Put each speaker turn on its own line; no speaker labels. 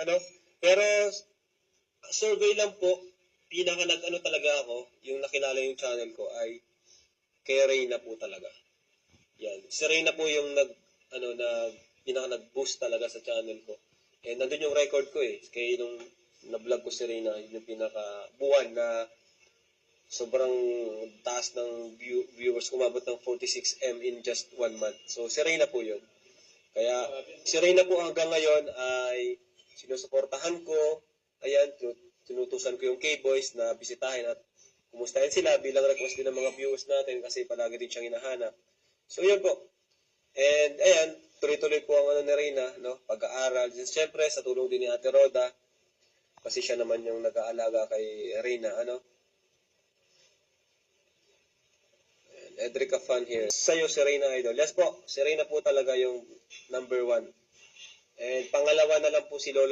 ano. Pero, survey lang po, pinaka nag-ano talaga ako, yung nakilala yung channel ko ay kay Reyna po talaga. Yan. Si Reyna po yung pinaka nag-boost talaga sa channel ko. And nandun yung record ko eh. Kaya nung na-vlog ko si Reyna, yun yung pinaka buwan na sobrang taas ng viewers, umabot ng 46M in just 1 month. So, si Reyna po yun. Kaya, si Reyna po hanggang ngayon ay sinusuportahan ko. Ayan, tinutusan ko yung K-Boys na bisitahin at kumustahin sila bilang request din ng mga viewers natin kasi palagi din siyang hinahanap. So, yun po. And, ayan, tuloy-tuloy po ang ni Reyna, no? Pag-aaral. Siyempre, sa tulong din ni Ate Roda, kasi siya naman yung nag-aalaga kay Reyna, ano? Edrica fan here. Sa'yo, si Reyna Idol. Yes po, si Reyna po talaga yung number 1. And pangalawa na lang po si Lolo